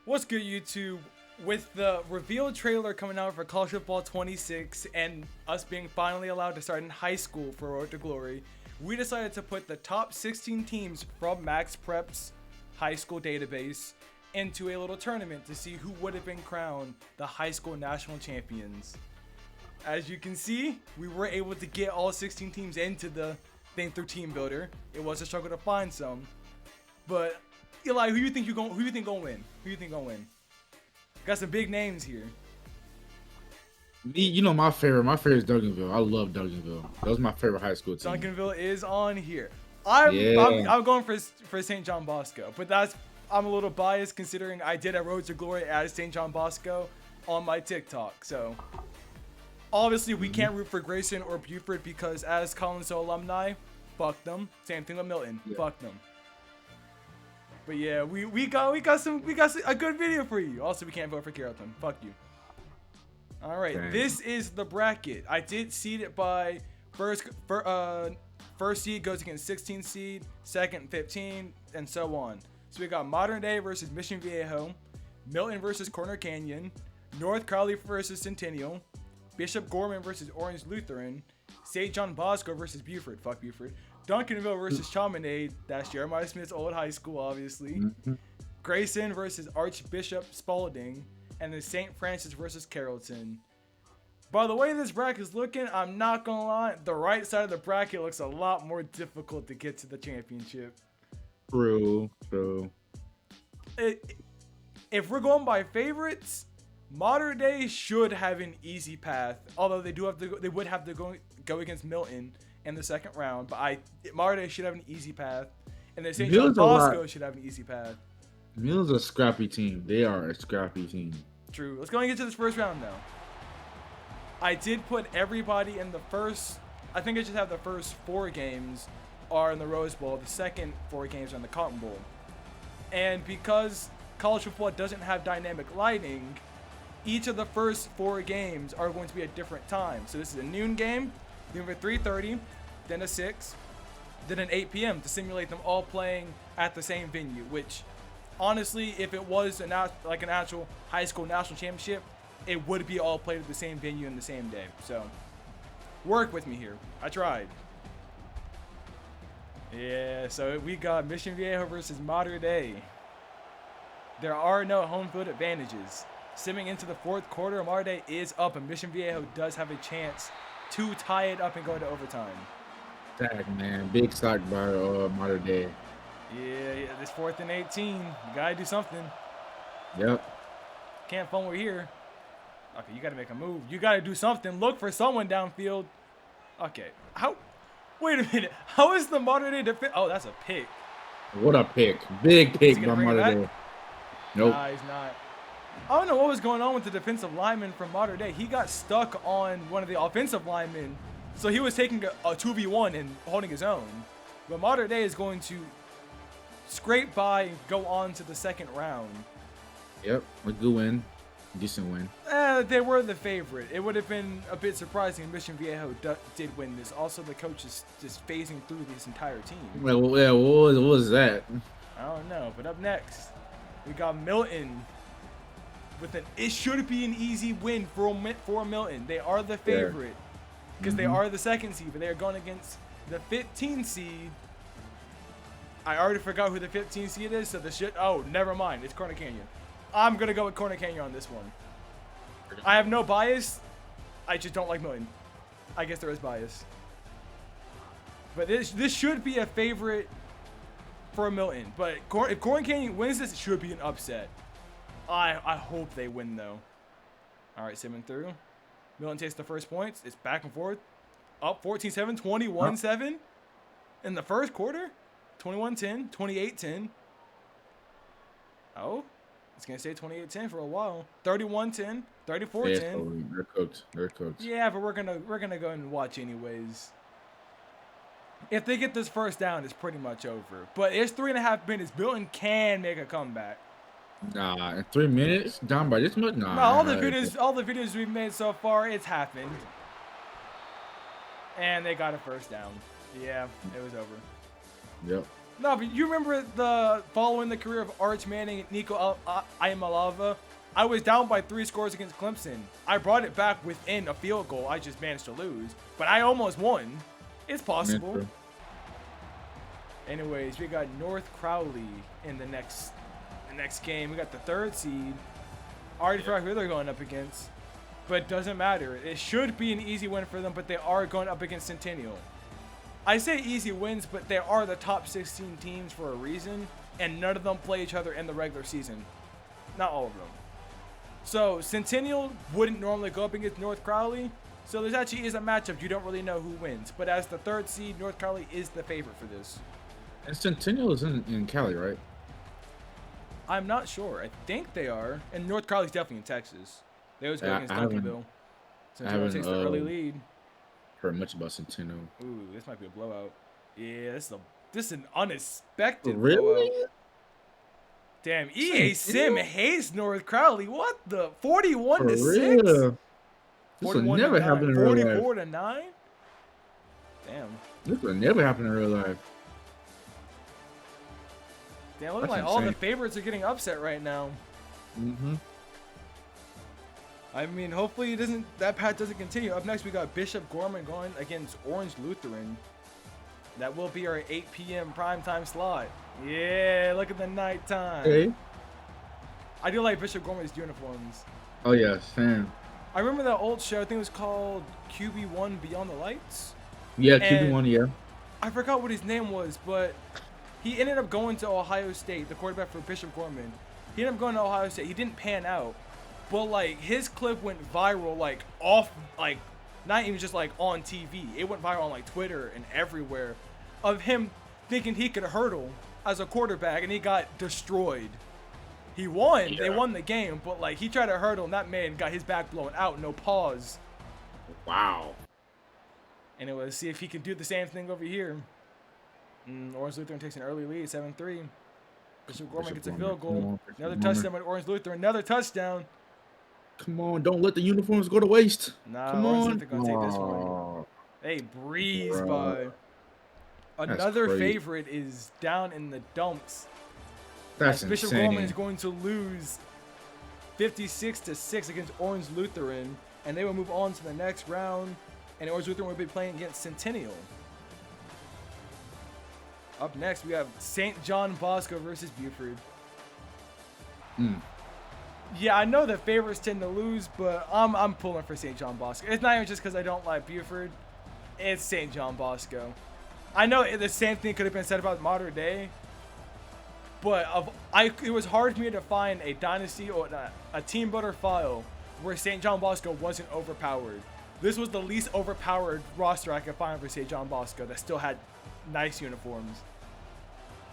What's good, YouTube? With the reveal trailer coming out for College Football 26 and us being finally allowed to start in high school for Road to Glory, we decided to put the top 16 teams from Max Prep's high school database into a little tournament to see who would have been crowned the high school national champions. As you can see, we were able to get all 16 teams into the thing through Team Builder. It was a struggle to find some, but Eli, who you think gonna win? Who you think gonna win? Got some big names here. Me, you know my favorite is Duncanville. I love Duncanville. That was my favorite high school team. Duncanville is on here. I'm going for St. John Bosco, but I'm a little biased considering I did a Road to Glory as St. John Bosco on my TikTok. So obviously we can't root for Grayson or Buford because as Collins alumni, fuck them. Same thing with Milton, fuck them. But yeah, we got a good video for you. Also, we can't vote for Carrollton. Fuck you. All right, This is the bracket. I did seed it by first seed goes against 16 seed, second 15, and so on. So we got Modern Day versus Mission Viejo, Milton versus Corner Canyon, North Crowley versus Centennial, Bishop Gorman versus Orange Lutheran, St. John Bosco versus Buford. Fuck Buford. Duncanville versus Chaminade. That's Jeremiah Smith's old high school, obviously. Grayson versus Archbishop Spalding. And then St. Francis versus Carrollton. By the way this bracket is looking, I'm not going to lie, the right side of the bracket looks a lot more difficult to get to the championship. True. If we're going by favorites, Modern Day should have an easy path. Although they would have to go against Milton in the second round, but Modern Day should have an easy path, and then St. John Bosco should have an easy path. Milton's a scrappy team. They are a scrappy team. True. Let's go and get to this first round now. I did put everybody in the first. I think I just have the first 4 games are in the Rose Bowl. The second 4 games are in the Cotton Bowl, and because college football doesn't have dynamic lighting, each of the first 4 games are going to be at different times. So this is a noon game, then for 3:30. Then a 6, then an 8 p.m. to simulate them all playing at the same venue, which honestly, if it was an actual high school national championship, it would be all played at the same venue in the same day. So work with me here. I tried. Yeah, so we got Mission Viejo versus Modern Day. There are no home field advantages. Simming into the 4th quarter, Modern Day is up, and Mission Viejo does have a chance to tie it up and go into overtime. Sack, man. Big sack by Modern Day. Yeah, this 4th and 18. You gotta do something. Yep. Can't fumble here. Okay, you gotta make a move. You gotta do something. Look for someone downfield. Okay. Wait a minute. How is the Modern Day defense? Oh, that's a pick. What a pick. Big pick by Modern Day. Nope. Nah, he's not. I don't know what was going on with the defensive lineman from Modern Day. He got stuck on one of the offensive linemen. So he was taking a 2v1 and holding his own. But Modern Day is going to scrape by and go on to the second round. Yep, a good win. Decent win. They were the favorite. It would have been a bit surprising if Mission Viejo did win this. Also, the coach is just phasing through this entire team. Well, yeah, what was that? I don't know. But up next, we got Milton. It should be an easy win for Milton. They are the favorite because they are the 2nd seed, but they are going against the 15 seed. I already forgot who the 15 seed is, so oh, never mind. It's Corner Canyon. I'm going to go with Corner Canyon on this one. I have no bias. I just don't like Milton. I guess there is bias. But this should be a favorite for Milton. But if Corner Canyon wins this, it should be an upset. I hope they win, though. All right, simming through. Milton takes the first points. It's back and forth. Up 14-7, 21-7 in the first quarter. 21-10, 28-10. Oh, it's going to stay 28-10 for a while. 31-10, 34-10. They're cooked. Yeah, but we're gonna go and watch anyways. If they get this first down, it's pretty much over. But it's 3.5 minutes. Milton can make a comeback. Nah, in 3 minutes, down by this much. Nah. No, all the videos we've made so far, it's happened. And they got a first down. Yeah, it was over. Yep. No, but you remember following the career of Arch Manning and Nico Iamaleava? I was down by 3 scores against Clemson. I brought it back within a field goal. I just managed to lose, but I almost won. It's possible. Anyways, we got North Crowley in the next game. We got the 3rd seed. I already forgot who they're going up against, but it doesn't matter. It should be an easy win for them, but they are going up against Centennial. I say easy wins, but they are the top 16 teams for a reason, and none of them play each other in the regular season. Not all of them. So Centennial wouldn't normally go up against North Crowley, so there actually is a matchup you don't really know who wins. But as the 3rd seed, North Crowley is the favorite for this. And Centennial is in Cali, right? I'm not sure. I think they are. And North Crowley's definitely in Texas. They always go against Duncanville. Centennial takes the early lead. Heard much about Centennial. Ooh, this might be a blowout. Yeah, this is an unexpected really? blowout. Damn, EA Sim hates North Crowley. What the? 41 to 6? This will never happen in real life. 44 to 9? Damn. This will never happen in real life. Damn, looking like all the favorites are getting upset right now. Mm-hmm. I mean, hopefully that path doesn't continue. Up next, we got Bishop Gorman going against Orange Lutheran. That will be our 8 p.m. primetime slot. Yeah, look at the nighttime. Hey. I do like Bishop Gorman's uniforms. Oh, yeah, same. I remember that old show. I think it was called QB1 Beyond the Lights. Yeah, QB1, yeah. I forgot what his name was, but he ended up going to Ohio State, the quarterback for Bishop Gorman. He ended up going to Ohio State. He didn't pan out. But, like, his clip went viral, like, not even just, like, on TV. It went viral on, like, Twitter and everywhere of him thinking he could hurdle as a quarterback, and he got destroyed. He won. Yeah. They won the game, but, like, he tried to hurdle, and that man got his back blown out. No pause. Wow. And it was see if he can do the same thing over here. Orange Lutheran takes an early lead, 7-3. Bishop Gorman gets a field goal. Another touchdown by Orange Lutheran. Another touchdown. Come on, don't let the uniforms go to waste. Nah, come Orange on. Lutheran gonna take this one. Hey, breeze by. Another favorite is down in the dumps. That's Bishop Gorman is going to lose 56-6 against Orange Lutheran, and they will move on to the next round. And Orange Lutheran will be playing against Centennial. Up next, we have St. John Bosco versus Buford. Yeah, I know the favorites tend to lose, but I'm pulling for St. John Bosco. It's not even just because I don't like Buford. It's St. John Bosco. I know the same thing could have been said about modern day, but it was hard for me to find a dynasty or a team builder file where St. John Bosco wasn't overpowered. This was the least overpowered roster I could find for St. John Bosco that still had nice uniforms.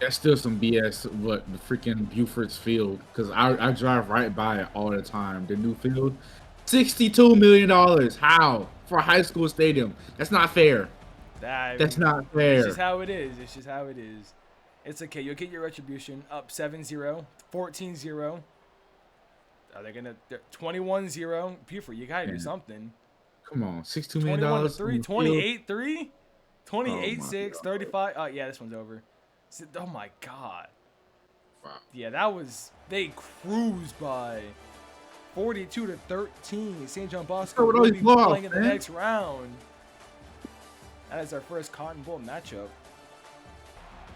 That's still some BS. What the freaking Buford's field? Because I drive right by it all the time. The new field, $62 million. How for a high school stadium? That's not fair. That's not fair. It's just how it is. It's just how it is. It's okay. You'll get your retribution. Up 7-0, 14-0. Are they gonna 21-0? Buford, you gotta do something. Come on, $62 million. 21-3, 28-3, 28-6, 35. Oh yeah, this one's over. Oh my God. Wow. Yeah, that was they cruised by 42-13. St. John Bosco will be playing in the next round. That is our first Cotton Bowl matchup.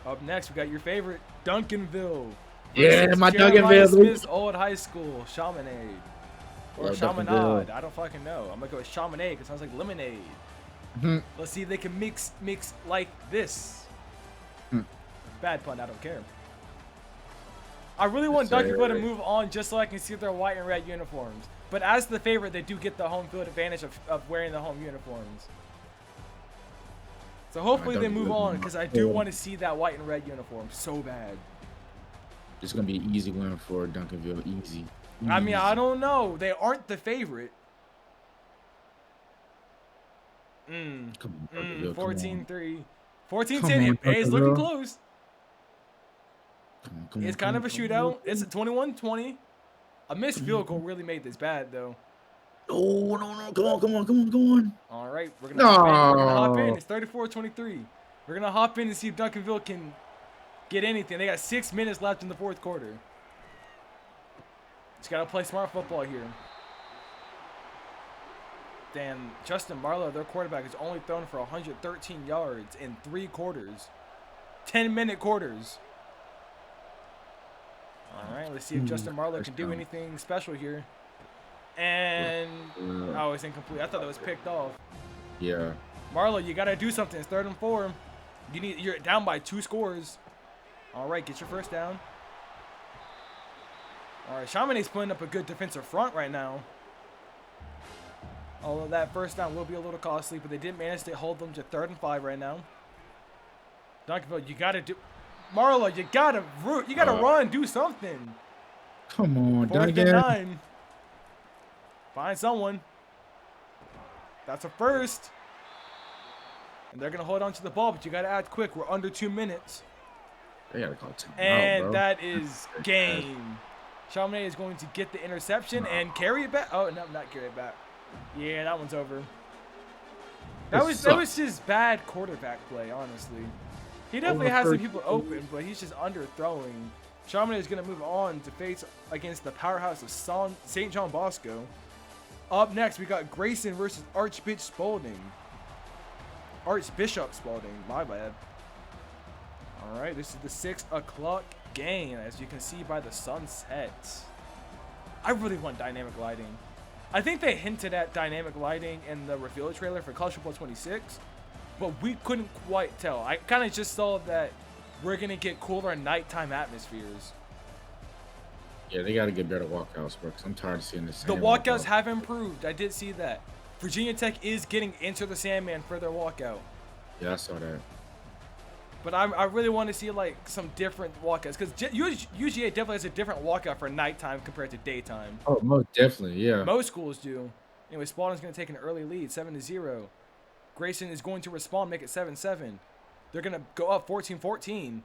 Up next, we got your favorite Duncanville. Yeah, my Duncanville. Smith's old high school, Chaminade. Or Chaminade. I don't fucking know. I'm gonna go with Chaminade because it sounds like lemonade. Let's see if they can mix like this. Bad pun, I don't care. I really want Duncanville to move on just so I can see their white and red uniforms. But as the favorite, they do get the home field advantage of wearing the home uniforms. So hopefully they move on because I do want to see that white and red uniform so bad. It's going to be an easy win for Duncanville. Easy. I mean, I don't know. They aren't the favorite. 14-3. 14-10. It's looking close. It's kind of a shootout. It's a 21-20. A missed field goal really made this bad, though. Oh, no. Come on. All right. We're going to hop in. It's 34-23. We're going to hop in and see if Duncanville can get anything. They got 6 minutes left in the fourth quarter. Just got to play smart football here. Damn, Justin Marlowe, their quarterback, has only thrown for 113 yards in 3 quarters. 10-minute quarters. All right, let's see if Justin Marlowe can do anything special here. And, oh, it's incomplete. I thought that was picked off. Yeah. Marlowe, you got to do something. It's 3rd and 4. You're down by 2 scores. All right, get your first down. All right, Chaminade's putting up a good defensive front right now. Although that first down will be a little costly, but they did manage to hold them to 3rd and 5 right now. Duncanville, you got to do... Marlowe, you got to root. You got to run. Do something. Come on, 4th and 9. Find someone. That's a first. And they're going to hold on to the ball, but you got to act quick. We're under 2 minutes. They got to call timeout, and bro. that is game. Chaminade is going to get the interception and carry it back. Oh, no, not carry it back. Yeah, that one's over. That was just bad quarterback play, honestly. He definitely has some people open, but he's just underthrowing. Chaminade is going to move on to face against the powerhouse of St. John Bosco. Up next, we got Grayson versus Archbishop Spalding. Archbishop Spalding, my bad. All right, this is the 6 o'clock game, as you can see by the sunset. I really want dynamic lighting. I think they hinted at dynamic lighting in the reveal trailer for College Football 26, but we couldn't quite tell. I kind of just saw that we're going to get cooler nighttime atmospheres. Yeah, they got to get better walkouts, bro, because I'm tired of seeing the same. The walkouts have improved. I did see that. Virginia Tech is getting into the Sandman for their walkout. Yeah, I saw that. But I really want to see, like, some different walkouts. Because UGA definitely has a different walkout for nighttime compared to daytime. Oh, most definitely, yeah. Most schools do. Anyway, Spalding's going to take an early lead, 7-0. Grayson is going to respond, make it 7-7. They're going to go up 14-14.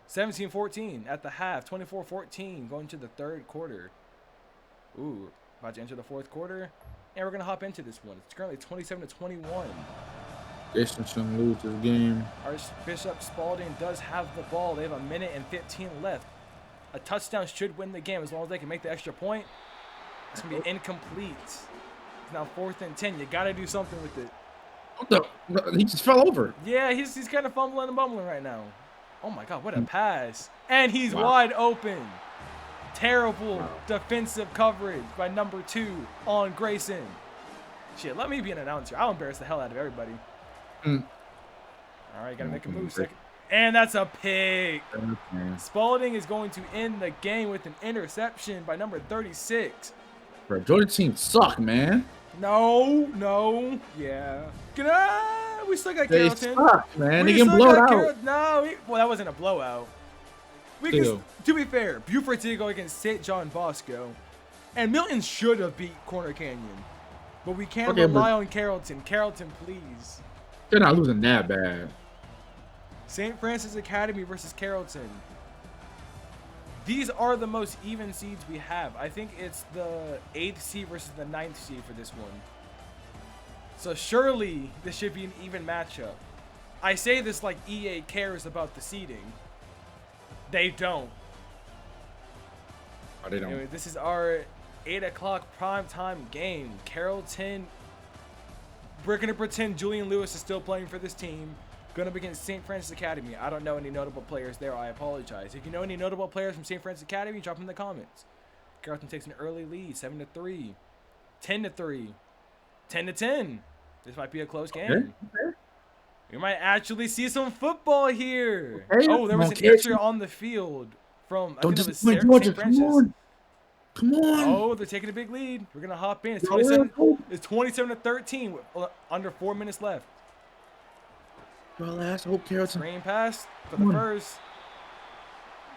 17-14 at the half. 24-14 going to the 3rd quarter. Ooh, about to enter the 4th quarter. And we're going to hop into this one. It's currently 27-21. Grayson shouldn't lose this game. Archbishop Spalding does have the ball. They have 1 minute and 15 left. A touchdown should win the game as long as they can make the extra point. It's going to be incomplete. It's now 4th and 10. You got to do something with it. What the? He just fell over. Yeah, he's kind of fumbling and bumbling right now. Oh, my God, what a pass. And he's wide open. Terrible defensive coverage by number 2 on Grayson. Shit, let me be an announcer. I'll embarrass the hell out of everybody. All right, got to make a move. Second. And that's a pick. Spalding is going to end the game with an interception by number 36. Bro, Georgia team suck, man. No. Yeah. We still got Carrollton. They suck, man. They get blowed out. No, well, that wasn't a blowout. To be fair, Buford did go against St. John Bosco. And Milton should have beat Corner Canyon. But we can't rely on Carrollton. Carrollton, please. They're not losing that bad. St. Francis Academy versus Carrollton. These are the most even seeds we have. I think it's the 8th seed versus the 9th seed for this one. So surely this should be an even matchup. I say this like EA cares about the seeding. They don't. Oh, they don't. Anyway, this is our 8 o'clock primetime game. Carrollton. We're going to pretend Julian Lewis is still playing for this team. Going up against St. Francis Academy. I don't know any notable players there. I apologize. If you know any notable players from St. Francis Academy, drop them in the comments. Carrollton takes an early lead, 7-3, 10-3, 10-10. This might be a close game. Okay. We might actually see some football here. Okay. Oh, there was an extra on the field from I think it was St. Francis. Come on. Oh, they're taking a big lead. We're going to hop in. It's 27-13 with under 4 minutes left. Well, hope Carrollton. Screen pass for the first.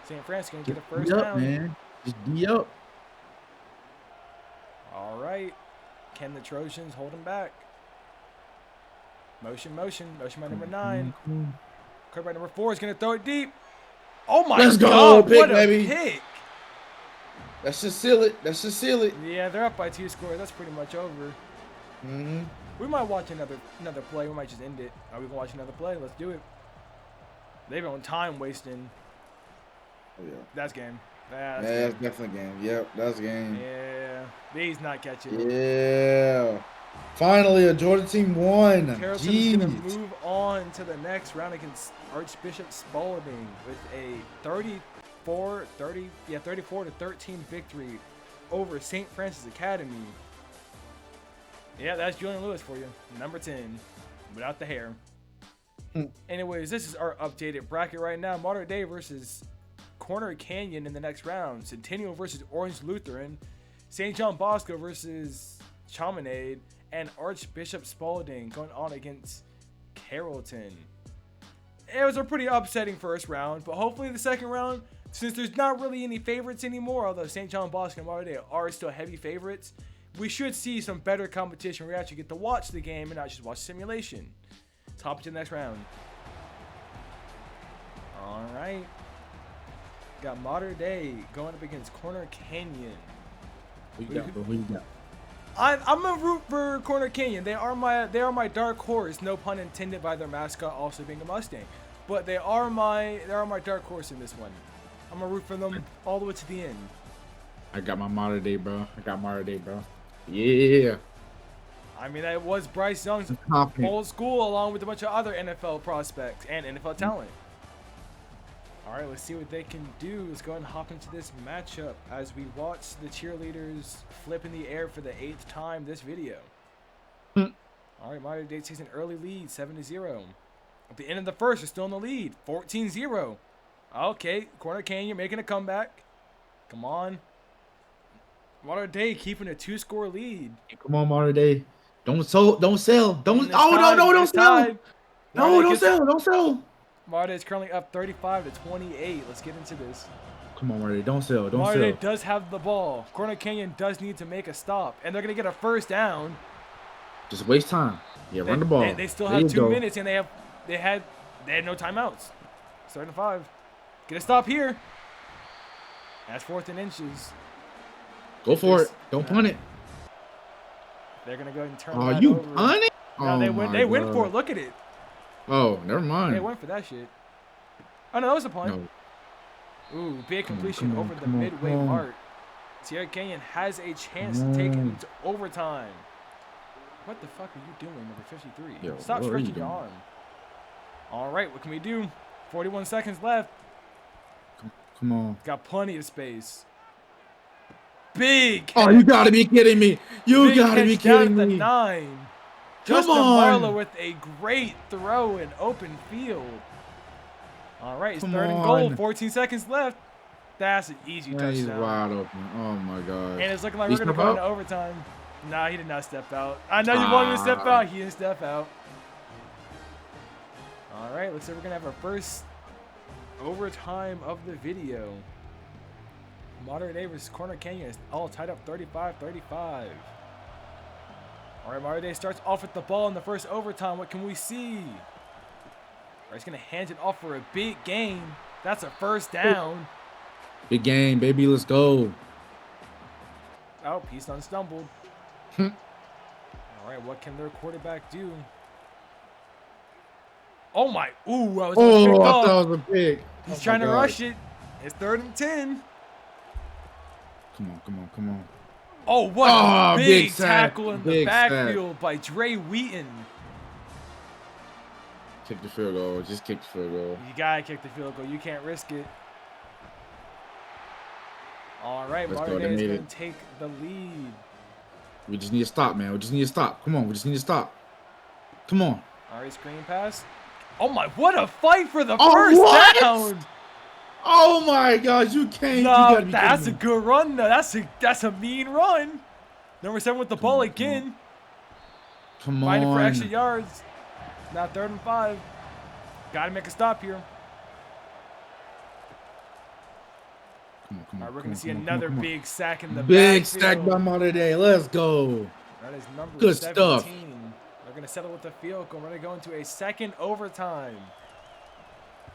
St. Francis going to get a first down. Man. Just D up. All right. Can the Trojans hold him back? Motion. Motion by number 9. Quarterback number 4 is going to throw it deep. Oh, my God. Let's go. Pick, what a baby. pick. Let's just seal it. Yeah, they're up by 2 scores. That's pretty much over. We might watch another play. We might just end it. Are we going to watch another play? Let's do it. They've been on time wasting. Oh, yeah. That's game. Yeah, That's that's game. definitely game. Yep, that's game. Yeah. He's not catching it. Yeah. Finally, a Georgia team won. Carrollton is going to Jeez. move on to the next round against Archbishop Spalding with a 34-13 victory over St. Francis Academy. Yeah, that's Julian Lewis for you. Number 10, without the hair. Anyways, this is our updated bracket right now. Modern Day versus Corner Canyon in the next round. Centennial versus Orange Lutheran. St. John Bosco versus Chaminade. And Archbishop Spalding going on against Carrollton. It was a pretty upsetting first round, but hopefully the second round, since there's not really any favorites anymore, although St. John Bosco and Modern Day are still heavy favorites, we should see some better competition where we actually get to watch the game and not just watch simulation. Let's hop into the next round. All right. Got Modern Day going up against Corner Canyon. Who you got, bro? Who you got? I'm a root for Corner Canyon. They are my dark horse. No pun intended by their mascot also being a Mustang, but they are my dark horse in this one. I'm gonna root for them all the way to the end. I got my Modern Day, bro. Yeah. I mean, that was Bryce Young's old school, along with a bunch of other NFL prospects and NFL talent. All right, let's see what they can do. Let's go ahead and hop into this matchup as we watch the cheerleaders flip in the air for the 8th time this video. All right, Modern Day takes an early lead, 7-0. At the end of the first, they're still in the lead, 14-0. Okay, Corner Canyon making a comeback. Come on. Modern Day keeping a 2-score lead. Come on, Modern Day. Don't sell. Don't. Don't sell. Modern Day is currently up 35-28. Let's get into this. Come on, Modern Day. Don't sell. Modern Day does have the ball. Corner Canyon does need to make a stop, and they're gonna get a first down. Just waste time. Yeah, run the ball. They still have 2 minutes, and they had no timeouts. 3rd and 5. Get a stop here. That's 4th and inches. Go for it. Don't punt it. They're gonna go ahead and turn. Oh, you punt it? No, they went for it. Look at it. Oh, never mind. They went for that shit. Oh no, that was a punt. No. Ooh, big completion over the midway mark. Sierra Canyon has a chance to take it into overtime. What the fuck are you doing, number 53? Yo, stop stretching your arm. All right, what can we do? 41 seconds left. Come on. Got plenty of space. Big. Oh, you gotta be kidding me. You gotta be kidding me. 9. Come Justin on. Marlowe with a great throw in open field. All right, it's 3rd and goal. 14 seconds left. That's an easy touchdown. He's wide open. Oh my god. And it's looking like we're gonna go into overtime. Nah, he did not step out. I know you wanted to step out. He didn't step out. All right, looks like we're gonna have our first overtime of the video. Modern Day versus Corner Canyon is all tied up 35-35. All right, Modern Day starts off with the ball in the first overtime. What can we see? All right, he's going to hand it off for a big gain. That's a first down. Big game, baby. Let's go. Oh, he's unstumbled. All right, what can their quarterback do? Oh, my. Ooh, I thought it was a pick. He's trying to rush it. It's 3rd and 10. Come on. Oh, what a big tackle in the backfield sack by Dre Wheaton. Kick the field goal. Just kick the field goal. You got to kick the field goal. You can't risk it. All right, Modern Day is going to take the lead. We just need to stop, man. We just need to stop. Come on. We just need to stop. Come on. All right, screen pass. Oh, my. What a fight for the first down. Oh my gosh, you can't. No, that's a good run though. That's a mean run. Number 7 with the ball again. Come on. Fighting for extra yards. Now 3rd and 5. Got to make a stop here. Come on. All right, we're gonna see another big sack in the big sack by Modern Day. Let's go. That is number good 17. Stuff. They're gonna settle with the field goal. We're gonna go into a second overtime.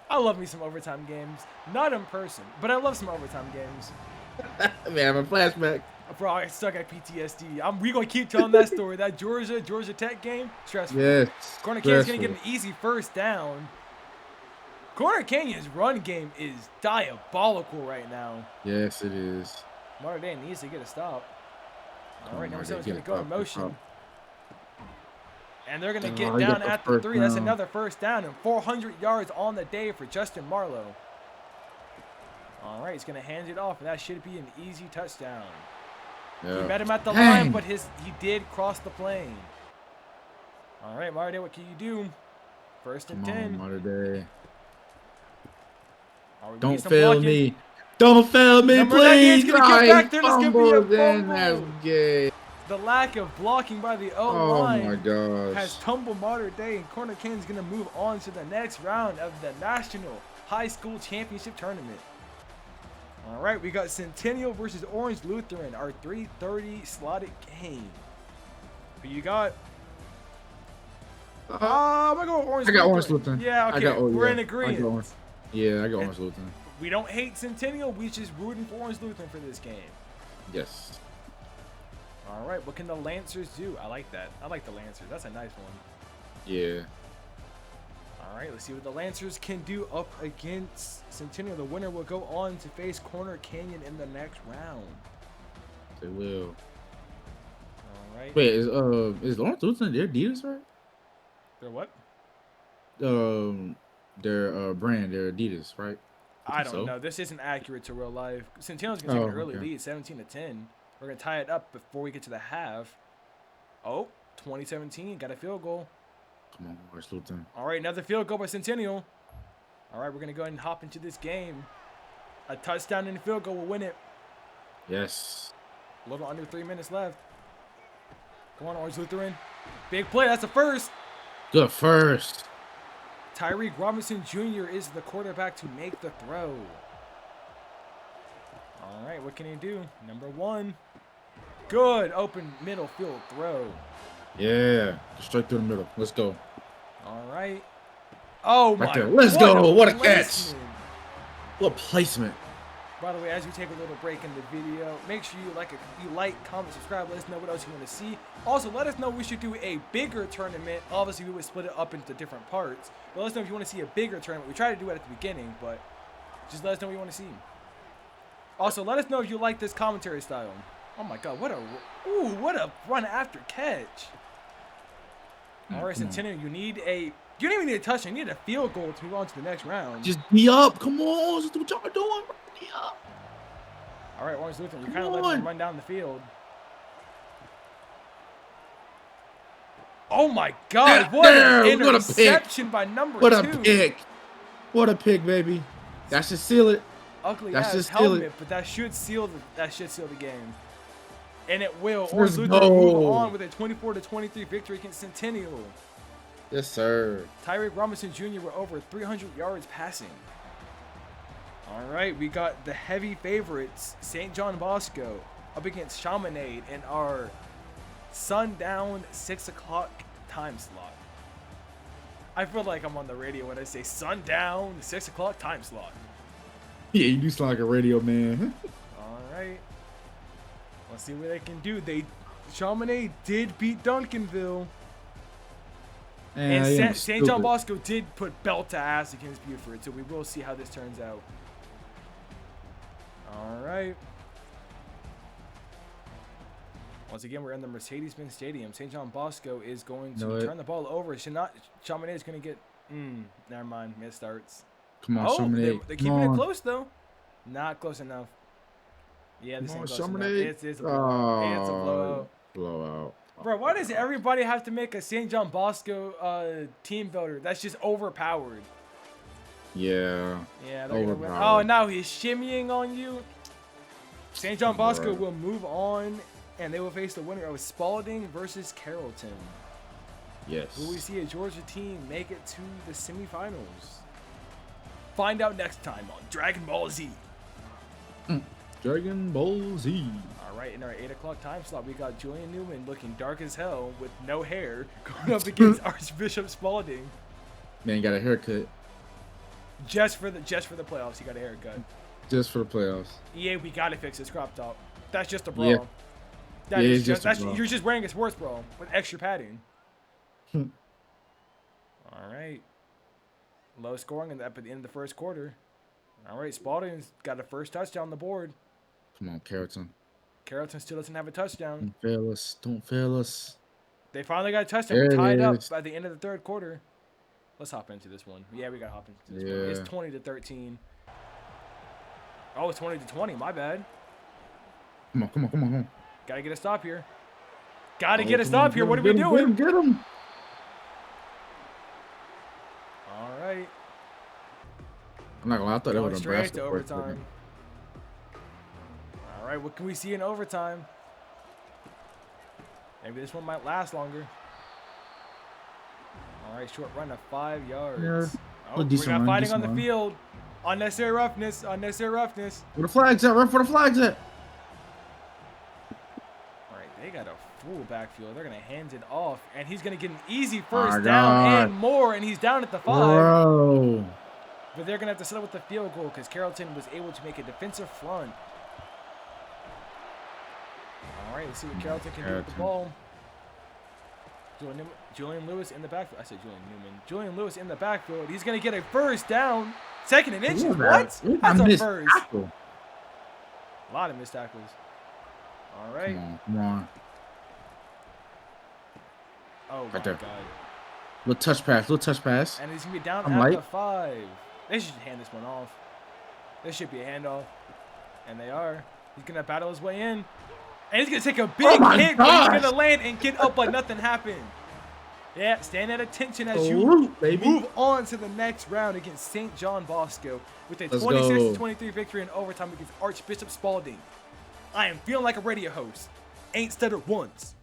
I love me some overtime games. Not in person, but I love some overtime games. Man, I'm a flashback. Bro, I stuck at PTSD. We gonna keep telling that story. That Georgia Tech game, stressful. Yes. Corner Canyon's gonna get an easy first down. Corner Canyon's run game is diabolical right now. Yes, it is. Mater Dei needs to get a stop. All right, number 7's Get going it to go up, in get it motion. up. And they're going to Oh, get he down got the at the first 3. That's down. another first down and 400 yards on the day for Justin Marlowe. All right, he's going to hand it off, and that should be an easy touchdown. Yeah. He met him at the Dang. line, but he did cross the plane. All right, Mater Dei, what can you do? First and 10. Mater Dei. All right, Don't fail me. Don't fail me, Number please. 98's gonna get back there. This could be a Fumbled, then fumble. that's gay. The lack of blocking by the Oh my O-line gosh. has tumbled Mater Dei, and Corner Canyon's going to move on to the next round of the National High School Championship Tournament. All right, we got Centennial versus Orange Lutheran, our 3:30 slotted game. Who you got? I'm going to go Orange I got Lutheran. Orange Lutheran. Yeah, okay. We're in agreement. Yeah, I got Orange Lutheran. We don't hate Centennial. We just rooting for Orange Lutheran for this game. Yes. All right, what can the Lancers do? I like that. I like the Lancers. That's a nice one. Yeah. All right, let's see what the Lancers can do up against Centennial. The winner will go on to face Corner Canyon in the next round. They will. All right. Wait, is Orange Lutheran their Adidas, right? They're what? Their brand, their Adidas, right? I don't know. This isn't accurate to real life. Centennial's going to take an early lead, 17-10. We're going to tie it up before we get to the half. Oh, 2017. Got a field goal. Come on, Orange Lutheran. All right, another field goal by Centennial. All right, we're going to go ahead and hop into this game. A touchdown and a field goal will win it. Yes. A little under 3 minutes left. Come on, Orange Lutheran. Big play. That's the first. Good first. Tyreek Robinson Jr. is the quarterback to make the throw. All right, what can he do? Number 1. Good open middle field throw. Yeah, straight through the middle. Let's go. All right. Oh, Right my. there. Let's go. What a catch. placement. What placement. By the way, as we take a little break in the video, make sure you like, comment, subscribe. Let us know what else you want to see. Also, let us know we should do a bigger tournament. Obviously, we would split it up into different parts. But let us know if you want to see a bigger tournament. We try to do it at the beginning, but just let us know what you want to see. Also, let us know if you like this commentary style. Oh my God, what a run after catch. All right, Centennial, you don't even need a touchdown. You need a field goal to move on to the next round. Just be up. Come on. Just do what y'all are doing. Be up. All right, Orange Lutheran, you kind of let them run down the field. Oh my God, what an interception by number 2. What a pick. What a pick, baby. That should seal it. Ugly That's ass just helmet, but that should seal the game. And it will. Let's Orange Lutheran go. move on with a 24-23 victory against Centennial. Yes, sir. Tyreek Robinson Jr. with over 300 yards passing. All right, we got the heavy favorites, St. John Bosco, up against Chaminade in our sundown 6 o'clock time slot. I feel like I'm on the radio when I say sundown 6 o'clock time slot. Yeah, you do sound like a radio man. All right. Let's see what they can do. Chaminade did beat Duncanville. And St. John Bosco did put belt to ass against Buford, so we will see how this turns out. All right. Once again, we're in the Mercedes-Benz Stadium. St. John Bosco is going to turn the ball over. Chaminade is going to get... never mind. Mid starts. Come on, Chaminade. They're keeping it close, though. Not close enough. Yeah, this ain't close enough. It's a blowout. It's a blowout. Blowout. Bro, why does everybody have to make a St. John Bosco team builder? That's just overpowered. Yeah. Yeah, oh, now he's shimmying on you. St. John Bosco will move on, and they will face the winner of Spalding versus Carrollton. Yes. Will we see a Georgia team make it to the semifinals? Find out next time on Dragon Ball Z. Dragon Ball Z. All right, in our 8 o'clock time slot, we got Julian Newman looking dark as hell with no hair going up against Archbishop Spalding. Man got a haircut. Just for the playoffs, he got a haircut. Just for the playoffs. EA, we gotta fix this crop top. That's just a bra. Yeah. You're just wearing a sports bra with extra padding. All right. Low scoring at the end of the first quarter. All right, Spalding's got a first touchdown on the board. Come on, Carrollton. Carrollton still doesn't have a touchdown. Don't fail us. Don't fail us. They finally got a touchdown. There We it tied up is. by the end of the third quarter. Let's hop into this one. Yeah, we got to hop into this one. It's 20-13. Oh, it's 20-20. My bad. Come on. Got to get a stop here. Got to get a stop here. What are we doing? Get him. All right. I'm not gonna lie, I thought that Going was a straight to basketball. overtime. All right, what can we see in overtime? Maybe this one might last longer. All right, short run of 5 yards. Yeah, Oh, we got fighting on the field. Unnecessary roughness. Unnecessary roughness. Where the flag's at? Ref, where the flag's at? All right, they got a full backfield. They're going to hand it off, and he's going to get an easy first down and more, and he's down at the 5. Bro. But they're going to have to settle with the field goal because Carrollton was able to make a defensive front. All right, let's see what Carrollton can do with the ball. Julian Lewis in the backfield. I said Julian Newman. Julian Lewis in the backfield. He's going to get a first down. Second and inches. What? That's a first. Tackle. A lot of missed tackles. All right. Come on. Oh, my Right there. God. Little touch pass. And he's going to be down I'm at light. the 5. They should hand this one off. This should be a handoff. And they are. He's going to battle his way in. And he's going to take a big hit, but he's going to land and get up like nothing happened. Yeah, stand at attention as you move on to the next round against St. John Bosco with a 26-23 victory in overtime against Archbishop Spalding. I am feeling like a radio host. Ain't stuttered once.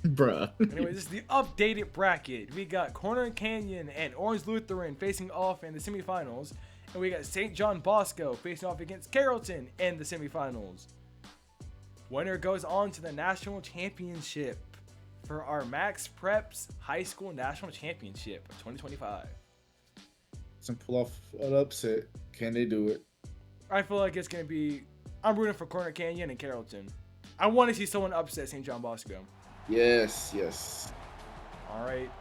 Bruh. Anyway, this is the updated bracket. We got Corner Canyon and Orange Lutheran facing off in the semifinals. And we got St. John Bosco facing off against Carrollton in the semifinals. Winner goes on to the national championship for our Max Preps High School National Championship of 2025. Some pull off an upset. Can they do it? I feel like it's going to be... I'm rooting for Corner Canyon and Carrollton. I want to see someone upset St. John Bosco. Yes. All right.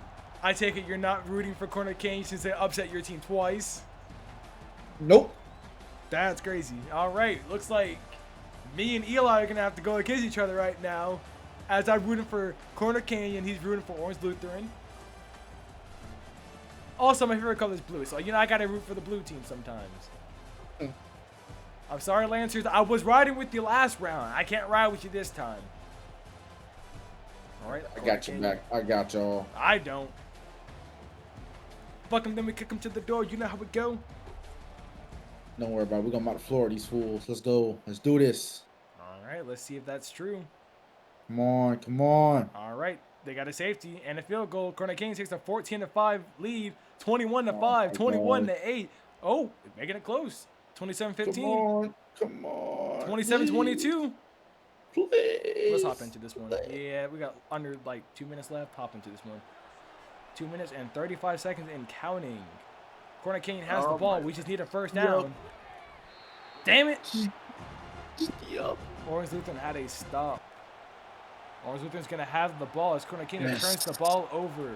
I take it you're not rooting for Corner Canyon since they upset your team twice. Nope. That's crazy. All right. Looks like me and Eli are going to have to go against each other right now. As I'm rooting for Corner Canyon, he's rooting for Orange Lutheran. Also, my favorite color is blue, so, I got to root for the blue team sometimes. I'm sorry, Lancers. I was riding with you last round. I can't ride with you this time. All right. I got you back. I got y'all. I don't. Fuck them, then we kick them to the door. You know how we go. Don't worry about it. We're going to mount the floor these fools. Let's go. Let's do this. All right, let's see if that's true. Come on. All right, they got a safety and a field goal. Corner Canyon takes a 14-5 lead, 21-5, 21-8. Oh, making it close. 27-15. Come on. 27-22. Please. Let's hop into this one. Yeah, we got under like 2 minutes left. Hop into this one. 2 minutes and 35 seconds and counting. Corner Canyon has the ball. We just need a first down. Damn it. Orange Lutheran had a stop. Orange Lutheran's going to have the ball as Corner Canyon turns the ball over.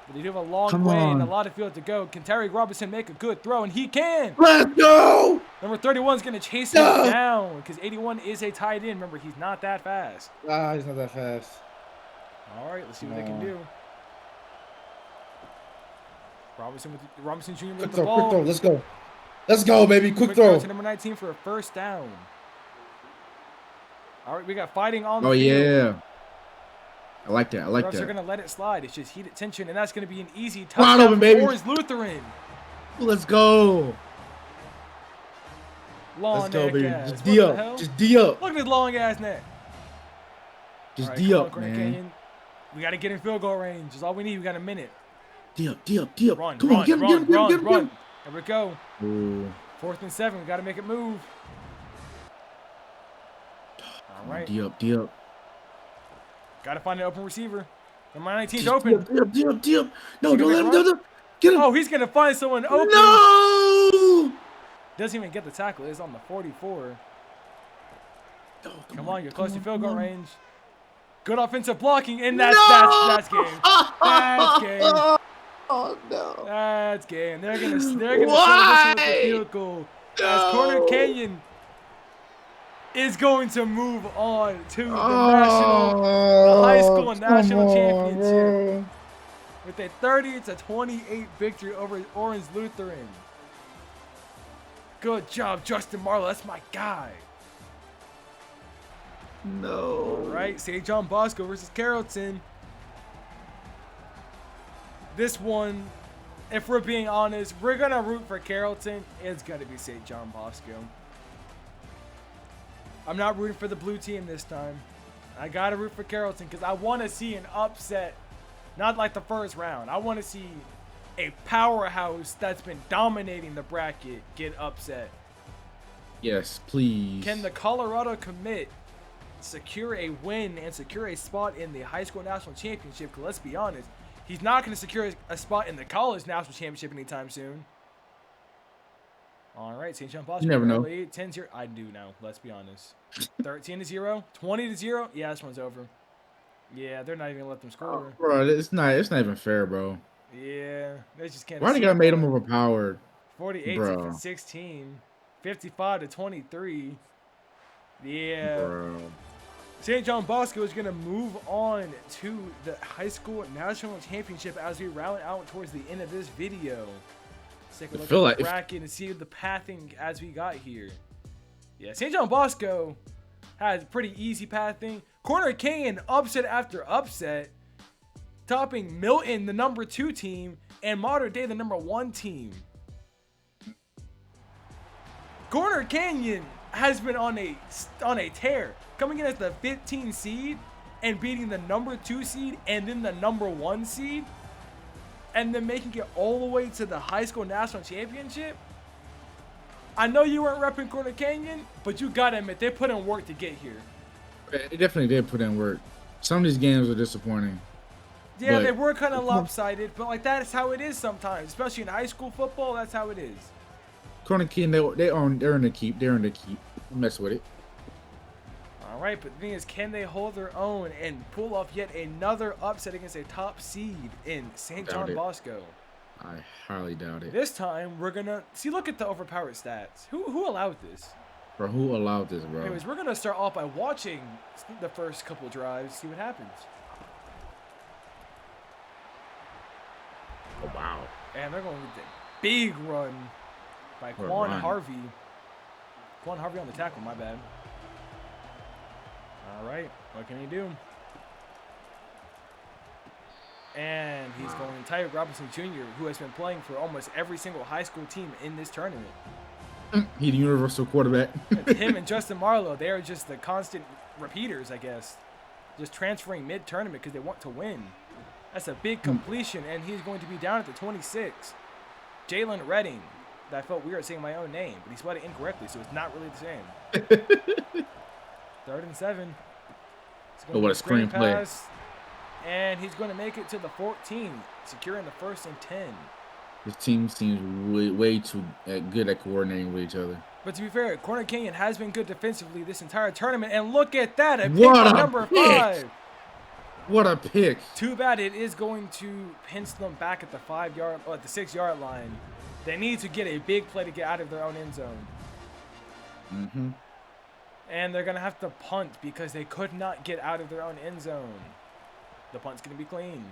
But they do have a long way and a lot of field to go. Can Terry Robinson make a good throw? And he can. Let's go. Number 31 is going to chase him down because 81 is a tight end. Remember, he's not that fast. He's not that fast. All right, let's see what they can do. Robinson Jr. with the ball. Quick throw. Let's go. Let's go, baby. Quick throw. To number 19 for a first down. All right, we got fighting on the Oh, field. yeah. I like that. Refs are going to let it slide. It's just heated tension, and that's going to be an easy touchdown open, baby. for Orange Lutheran. Let's go. Long Let's go, neck baby. ass. Just What D the up. hell? Just D up. Look at his long ass neck. Just All right, D come on, up, Corner man. Canyon. We got to get in field goal range. That's all we need. We got a minute. D up. D up. D up. Run, Come on, get him. run. There we go. Ooh. 4th and 7. We got to make it move. All right. D up. Got to find an open receiver. Number 19's open. D up. No, don't let him. Get him. Oh, he's going to find someone open. No. Doesn't even get the tackle. It's on the 44. Oh, Come on, you're close to field goal range. Good offensive blocking, and that's game. That's game. Oh no. That's game. They're gonna settle this one with the field goal. As Corner Canyon is going to move on to the high school national championship with a 30-28 victory over Orange Lutheran. Good job, Justin Marlowe. That's my guy. No. All right, St. John Bosco versus Carrollton. This one, if we're being honest, we're going to root for Carrollton. It's going to be St. John Bosco. I'm not rooting for the blue team this time. I got to root for Carrollton because I want to see an upset. Not like the first round. I want to see a powerhouse that's been dominating the bracket get upset. Yes, please. Can the Colorado commit secure a win and secure a spot in the high school national championship? Because let's be honest, he's not going to secure a spot in the college national championship anytime soon. All right, St. John Bosco. You never know. 10-0. I do know. Let's be honest. 13-0, 20-0. Yeah, this one's over. Yeah, they're not even gonna let them score. Bro, it's not even fair, bro. Yeah, they just can't. Why they gotta make them overpowered? 48-16, 55-23. Yeah. Bro. St. John Bosco is gonna move on to the high school national championship as we round out towards the end of this video. Let's take a look at the bracket and see the pathing as we got here. Yeah, St. John Bosco has pretty easy pathing. Corner Canyon upset after upset, topping Milton, the number 2 team, and Modern Day, the number 1 team. Corner Canyon has been on a tear, coming in as the 15 seed and beating the number 2 seed and then the number 1 seed, and then making it all the way to the high school national championship. I know you weren't repping Corner Canyon, but you gotta admit they put in work to get here. They definitely did put in work. Some of these games were disappointing. Yeah, they were kind of lopsided, but like that's how it is sometimes, especially in high school football. That's how it is. Corner Canyon, they're in the keep. They're in the keep. Mess with it. All right, but the thing is, can they hold their own and pull off yet another upset against a top seed in St. John Bosco? I highly doubt it. This time we're gonna see. Look at the overpowered stats. Who allowed this? Bro, who allowed this, bro? Anyways, we're gonna start off by watching the first couple drives, see what happens. Oh wow! And they're going to get a big run by Quan Harvey. Quan Harvey on the tackle. My bad. All right, what can he do? And he's going Tyler Robinson Jr., who has been playing for almost every single high school team in this tournament. He's the universal quarterback. Him and Justin Marlowe, they are just the constant repeaters, I guess. Just transferring mid-tournament because they want to win. That's a big completion, and he's going to be down at the 26. Jalen Redding. I felt weird saying my own name, but he spelled it incorrectly, so it's not really the same. 3rd and 7. Oh, what a screen play. And he's going to make it to the 14, securing the 1st and 10. This team seems way too good at coordinating with each other. But to be fair, Corner Canyon has been good defensively this entire tournament. And look at that, a pick by number 5. What a pick. Too bad it is going to pinch them back at the 6-yard line. They need to get a big play to get out of their own end zone. Mm-hmm. And they're going to have to punt because they could not get out of their own end zone. The punt's going to be clean.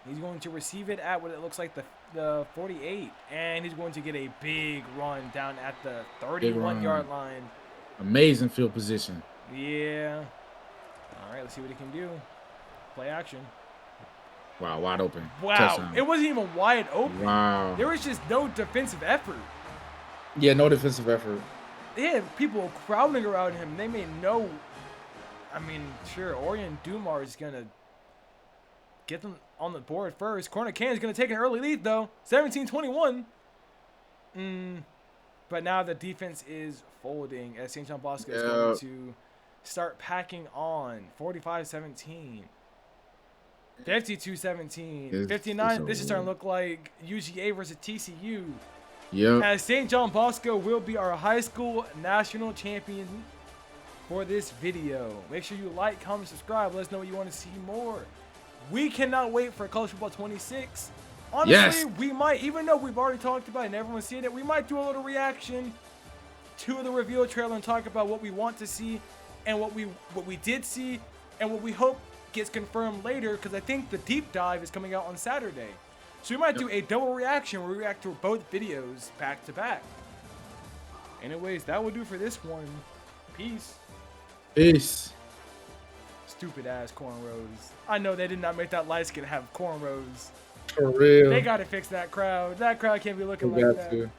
He's going to receive it at what it looks like the 48. And he's going to get a big run down at the 31-yard line. Amazing field position. Yeah. All right, let's see what he can do. Play action. Wow, wide open. Wow. Touchdown. It wasn't even wide open. Wow. There was just no defensive effort. Yeah, no defensive effort. They had people crowding around him. They made no... I mean, sure, Orion Dumar is going to get them on the board first. Corner Canyon is going to take an early lead, though. 17-21. But now the defense is folding as St. John Bosco is going to start packing on. 45-17. 52-17. 59. This is starting to look like UGA versus TCU. Yep. As St. John Bosco will be our high school national champion for this video. Make sure you like, comment, subscribe. Let us know what you want to see more. We cannot wait for College Football 26 Honestly, we might, even though we've already talked about it and everyone's seen it, we might do a little reaction to the reveal trailer and talk about what we want to see and what we did see and what we hope gets confirmed later, because I think the deep dive is coming out on Saturday. So we might do a double reaction where we react to both videos back to back. Anyways, that will do for this one. Peace. Peace. Stupid ass cornrows. I know they did not make that light skin have cornrows. For real. They gotta fix that crowd. That crowd can't be looking like that.